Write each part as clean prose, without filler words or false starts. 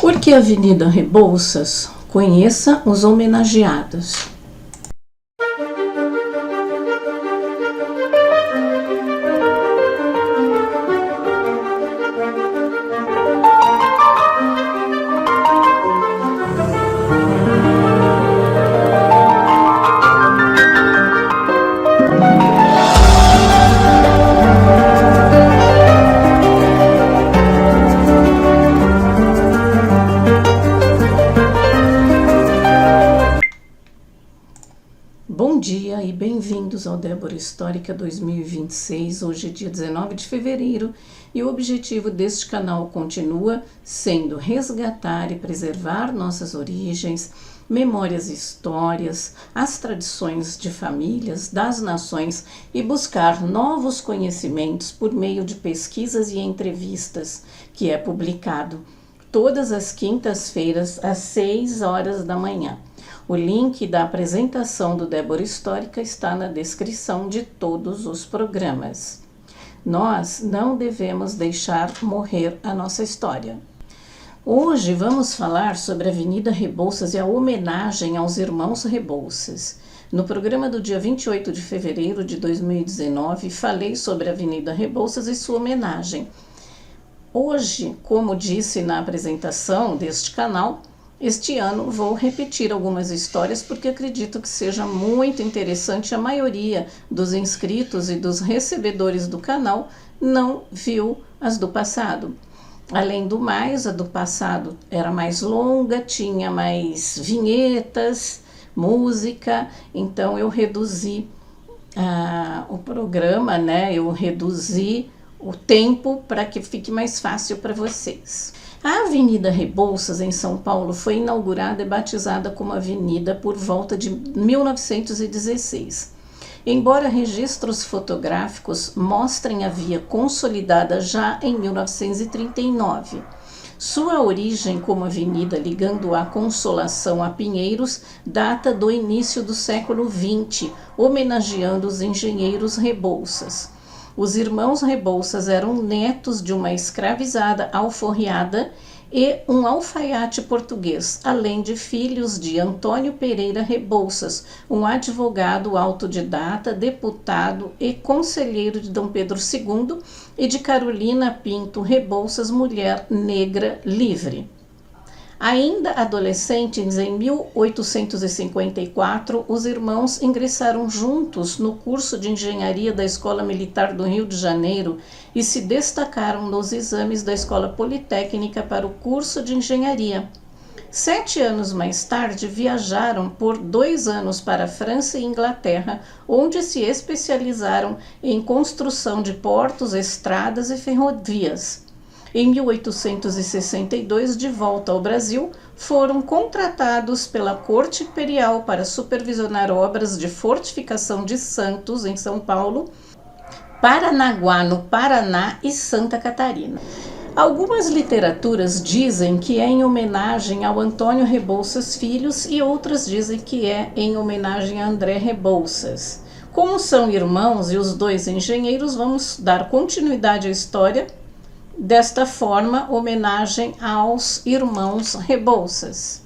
Por que Avenida Rebouças? Conheça os homenageados. Bom dia e bem-vindos ao Débora Histórica 2026. Hoje é dia 19 de fevereiro e o objetivo deste canal continua sendo resgatar e preservar nossas origens, memórias e histórias, as tradições de famílias, das nações e buscar novos conhecimentos por meio de pesquisas e entrevistas, que é publicado todas as quintas-feiras às 6 horas da manhã. O link da apresentação do Débora Histórica está na descrição de todos os programas. Nós não devemos deixar morrer a nossa história. Hoje vamos falar sobre a Avenida Rebouças e a homenagem aos irmãos Rebouças. No programa do dia 28 de fevereiro de 2019, falei sobre a Avenida Rebouças e sua homenagem. Hoje, como disse na apresentação deste canal, este ano vou repetir algumas histórias porque acredito que seja muito interessante. A maioria dos inscritos e dos recebedores do canal não viu as do passado. Além do mais, a do passado era mais longa, tinha mais vinhetas, música, então eu reduzi o programa, eu reduzi o tempo para que fique mais fácil para vocês. A Avenida Rebouças, em São Paulo, foi inaugurada e batizada como avenida por volta de 1916. Embora registros fotográficos mostrem a via consolidada já em 1939. Sua origem como avenida ligando a Consolação a Pinheiros data do início do século XX, homenageando os engenheiros Rebouças. Os irmãos Rebouças eram netos de uma escravizada alforriada e um alfaiate português, além de filhos de Antônio Pereira Rebouças, um advogado autodidata, deputado e conselheiro de Dom Pedro II, e de Carolina Pinto Rebouças, mulher negra livre. Ainda adolescentes, em 1854, os irmãos ingressaram juntos no curso de engenharia da Escola Militar do Rio de Janeiro e se destacaram nos exames da Escola Politécnica para o curso de engenharia. 7 anos mais tarde, viajaram por 2 anos para a França e Inglaterra, onde se especializaram em construção de portos, estradas e ferrovias. Em 1862, de volta ao Brasil, foram contratados pela Corte Imperial para supervisionar obras de fortificação de Santos, em São Paulo, Paranaguá, no Paraná, e Santa Catarina. Algumas literaturas dizem que é em homenagem ao Antônio Rebouças Filhos e outras dizem que é em homenagem a André Rebouças. Como são irmãos e os dois engenheiros, vamos dar continuidade à história. Desta forma, homenagem aos irmãos Rebouças.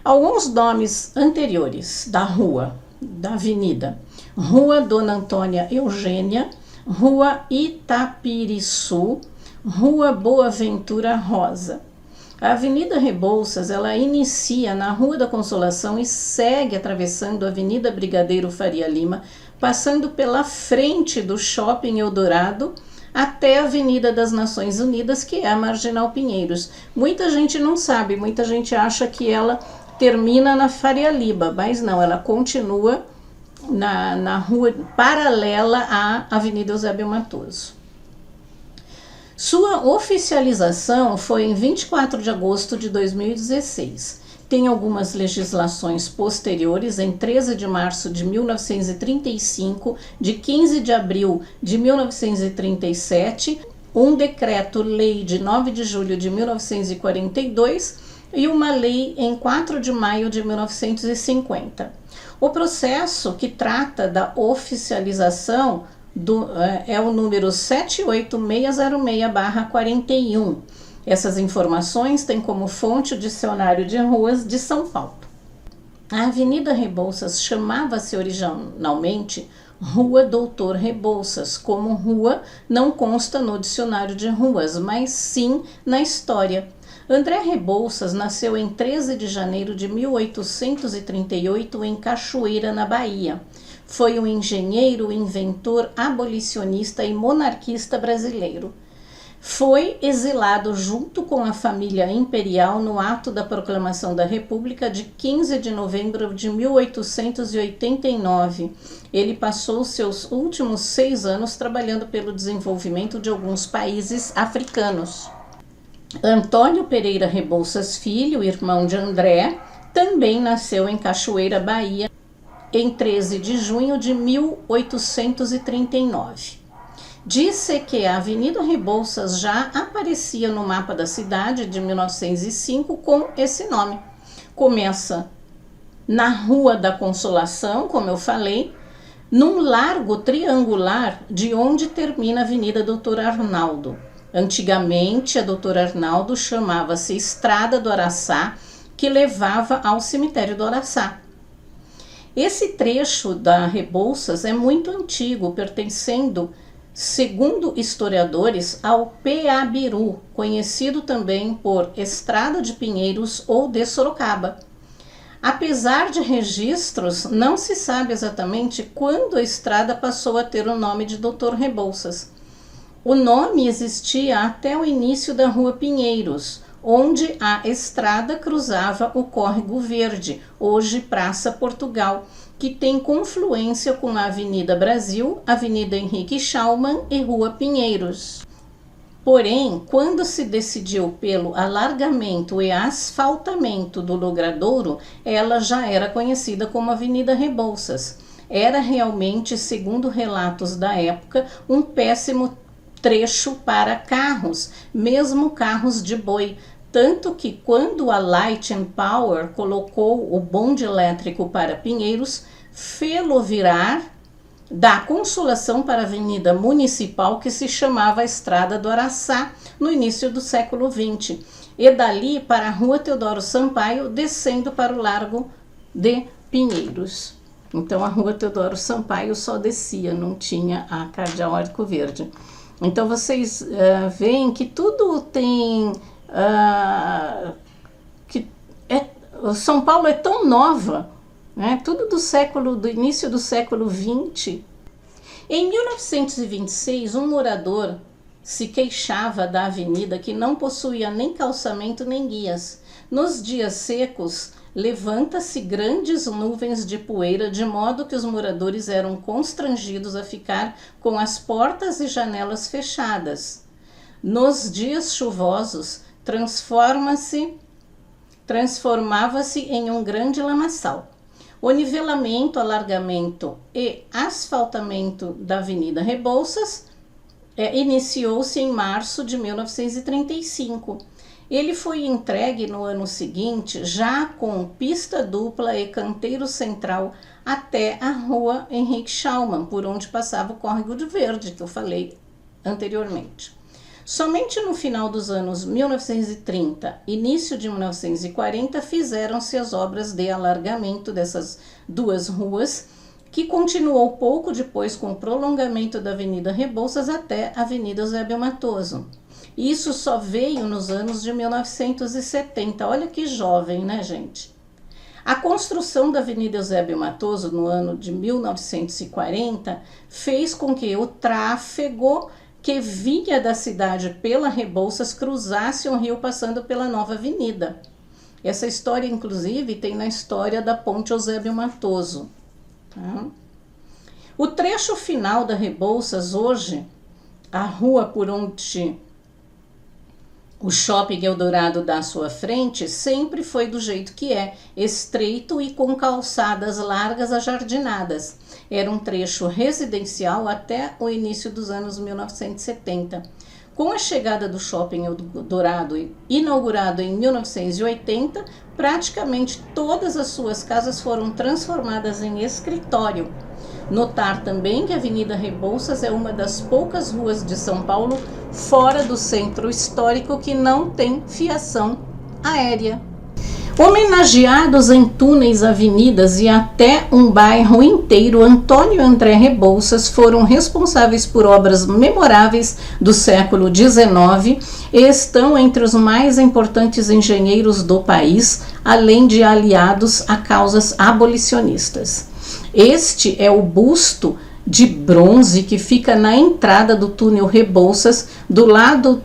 Alguns nomes anteriores da rua, da avenida: Rua Dona Antônia Eugênia, Rua Itapiriçu, Rua Boa Ventura Rosa. A Avenida Rebouças, ela inicia na Rua da Consolação e segue atravessando a Avenida Brigadeiro Faria Lima, passando pela frente do Shopping Eldorado, até a Avenida das Nações Unidas, que é a Marginal Pinheiros. Muita gente não sabe, muita gente acha que ela termina na Faria Lima, mas não, ela continua na rua paralela à Avenida Eusébio Matoso. Sua oficialização foi em 24 de agosto de 2016. Tem algumas legislações posteriores, em 13 de março de 1935, de 15 de abril de 1937, um decreto-lei de 9 de julho de 1942 e uma lei em 4 de maio de 1950. O processo que trata da oficialização é o número 78606/41. Essas informações têm como fonte o Dicionário de Ruas de São Paulo. A Avenida Rebouças chamava-se originalmente Rua Doutor Rebouças. Como rua não consta no Dicionário de Ruas, mas sim na história. André Rebouças nasceu em 13 de janeiro de 1838 em Cachoeira, na Bahia. Foi um engenheiro, inventor, abolicionista e monarquista brasileiro. Foi exilado junto com a família imperial no ato da proclamação da República de 15 de novembro de 1889. Ele passou seus últimos 6 anos trabalhando pelo desenvolvimento de alguns países africanos. Antônio Pereira Rebouças Filho, irmão de André, também nasceu em Cachoeira, Bahia, em 13 de junho de 1839. Disse que a Avenida Rebouças já aparecia no mapa da cidade de 1905 com esse nome. Começa na Rua da Consolação, como eu falei, num largo triangular de onde termina a Avenida Doutor Arnaldo. Antigamente, a Doutor Arnaldo chamava-se Estrada do Araçá, que levava ao cemitério do Araçá. Esse trecho da Rebouças é muito antigo, pertencendo, segundo historiadores, ao Peabiru, conhecido também por Estrada de Pinheiros ou de Sorocaba. Apesar de registros, não se sabe exatamente quando a estrada passou a ter o nome de Doutor Rebouças. O nome existia até o início da Rua Pinheiros, onde a estrada cruzava o Córrego Verde, hoje Praça Portugal, que tem confluência com a Avenida Brasil, Avenida Henrique Schaumann e Rua Pinheiros. Porém, quando se decidiu pelo alargamento e asfaltamento do Logradouro, ela já era conhecida como Avenida Rebouças. Era realmente, segundo relatos da época, um péssimo trecho para carros, mesmo carros de boi, tanto que quando a Light and Power colocou o bonde elétrico para Pinheiros, fê-lo virar da Consolação para a Avenida Municipal, que se chamava Estrada do Araçá, no início do século XX, e dali para a Rua Teodoro Sampaio, descendo para o Largo de Pinheiros. Então a Rua Teodoro Sampaio só descia, não tinha a Cardeal Arco Verde. Então vocês veem que tudo tem... São Paulo é tão nova, né? Tudo do início do século XX. Em 1926, um morador se queixava da avenida que não possuía nem calçamento nem guias. Nos dias secos, levanta-se grandes nuvens de poeira, de modo que os moradores eram constrangidos a ficar com as portas e janelas fechadas. Nos dias chuvosos, transformava-se em um grande lamaçal. O nivelamento, alargamento e asfaltamento da Avenida Rebouças iniciou-se em março de 1935. Ele foi entregue no ano seguinte, já com pista dupla e canteiro central, até a Rua Henrique Schaumann, por onde passava o Córrego de Verde, que eu falei anteriormente. Somente no final dos anos 1930, início de 1940, fizeram-se as obras de alargamento dessas duas ruas, que continuou pouco depois com o prolongamento da Avenida Rebouças até a Avenida Eusébio Matoso. Isso só veio nos anos de 1970. Olha que jovem, né, gente? A construção da Avenida Eusébio Matoso no ano de 1940 fez com que o tráfego que vinha da cidade pela Rebouças cruzasse o rio passando pela nova avenida. Essa história, inclusive, tem na história da Ponte Eusébio Matoso. Tá? O trecho final da Rebouças hoje, a rua por onde o Shopping Eldorado dá à sua frente, sempre foi do jeito que é, estreito e com calçadas largas ajardinadas. Era um trecho residencial até o início dos anos 1970. Com a chegada do Shopping Eldorado, inaugurado em 1980, praticamente todas as suas casas foram transformadas em escritório. Notar também que a Avenida Rebouças é uma das poucas ruas de São Paulo fora do centro histórico que não tem fiação aérea. Homenageados em túneis, avenidas e até um bairro inteiro, Antônio e André Rebouças foram responsáveis por obras memoráveis do século XIX e estão entre os mais importantes engenheiros do país, além de aliados a causas abolicionistas. Este é o busto de bronze que fica na entrada do túnel Rebouças, do lado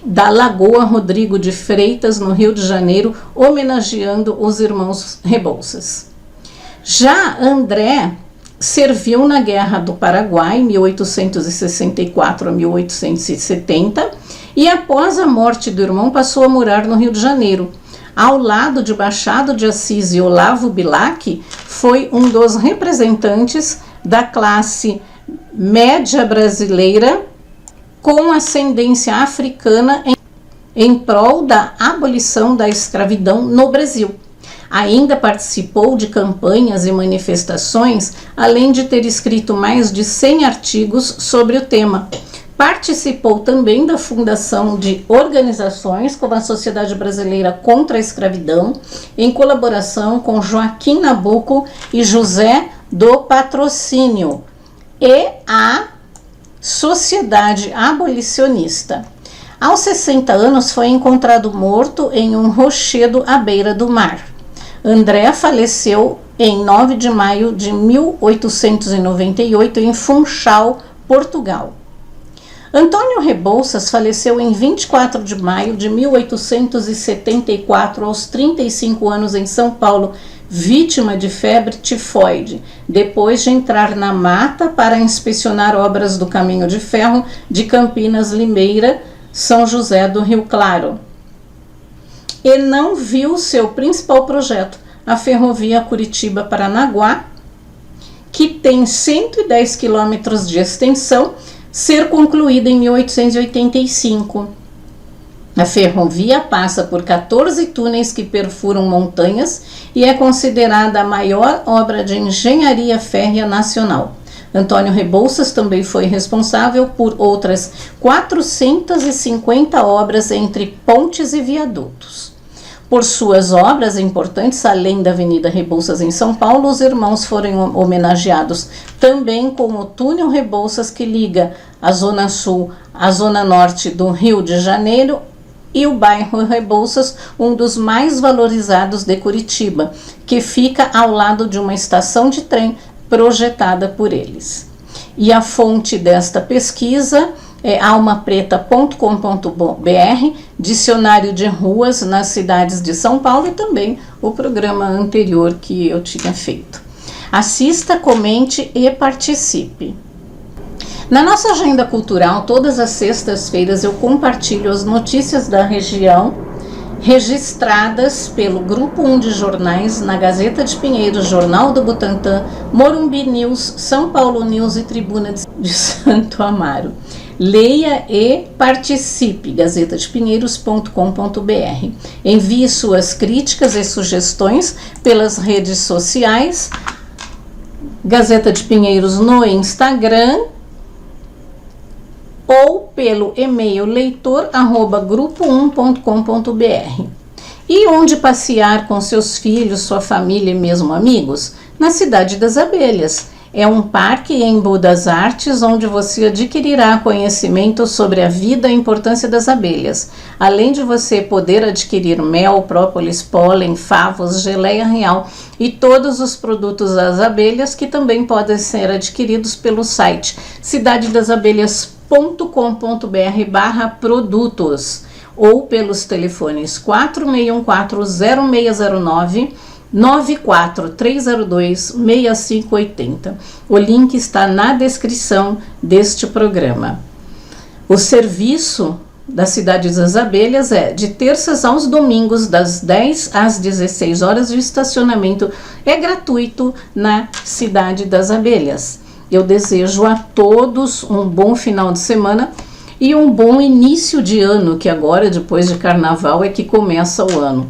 da Lagoa Rodrigo de Freitas, no Rio de Janeiro, homenageando os irmãos Rebouças. Já André serviu na Guerra do Paraguai, 1864 a 1870, e após a morte do irmão passou a morar no Rio de Janeiro. Ao lado de Machado de Assis e Olavo Bilac, foi um dos representantes da classe média brasileira com ascendência africana em prol da abolição da escravidão no Brasil. Ainda participou de campanhas e manifestações, além de ter escrito mais de 100 artigos sobre o tema. Participou também da fundação de organizações como a Sociedade Brasileira contra a Escravidão, em colaboração com Joaquim Nabuco e José do Patrocínio, e a Sociedade Abolicionista. Aos 60 anos foi encontrado morto em um rochedo à beira do mar. André faleceu em 9 de maio de 1898 em Funchal, Portugal. Antônio Rebouças faleceu em 24 de maio de 1874 aos 35 anos em São Paulo, vítima de febre tifoide, depois de entrar na mata para inspecionar obras do caminho de ferro de Campinas Limeira, São José do Rio Claro. E não viu seu principal projeto, a ferrovia Curitiba-Paranaguá, que tem 110 quilômetros de extensão, ser concluída em 1885. A ferrovia passa por 14 túneis que perfuram montanhas e é considerada a maior obra de engenharia férrea nacional. Antônio Rebouças também foi responsável por outras 450 obras entre pontes e viadutos. Por suas obras importantes, além da Avenida Rebouças em São Paulo, os irmãos foram homenageados também com o túnel Rebouças, que liga a Zona Sul à Zona Norte do Rio de Janeiro, e o bairro Rebouças, um dos mais valorizados de Curitiba, que fica ao lado de uma estação de trem projetada por eles. E a fonte desta pesquisa é almapreta.com.br, dicionário de ruas nas cidades de São Paulo, e também o programa anterior que eu tinha feito. Assista, comente e participe. Na nossa agenda cultural, todas as sextas-feiras eu compartilho as notícias da região registradas pelo Grupo 1 de Jornais na Gazeta de Pinheiros, Jornal do Butantã, Morumbi News, São Paulo News e Tribuna de Santo Amaro. Leia e participe, gazetadepinheiros.com.br. Envie suas críticas e sugestões pelas redes sociais, Gazeta de Pinheiros no Instagram, ou pelo e-mail leitor@grupo1.com.br. E onde passear com seus filhos, sua família e mesmo amigos? Na Cidade das Abelhas. É um parque em Embu das Artes, onde você adquirirá conhecimento sobre a vida e a importância das abelhas, além de você poder adquirir mel, própolis, pólen, favos, geleia real e todos os produtos das abelhas, que também podem ser adquiridos pelo site cidadedasabelhas.com.br/produtos ou pelos telefones 4614-0609 94302-6580. O link está na descrição deste programa. O serviço da Cidade das Abelhas é de terças aos domingos, das 10 às 16 horas. O estacionamento é gratuito na Cidade das Abelhas. Eu desejo a todos um bom final de semana e um bom início de ano, que agora, depois de carnaval, é que começa o ano.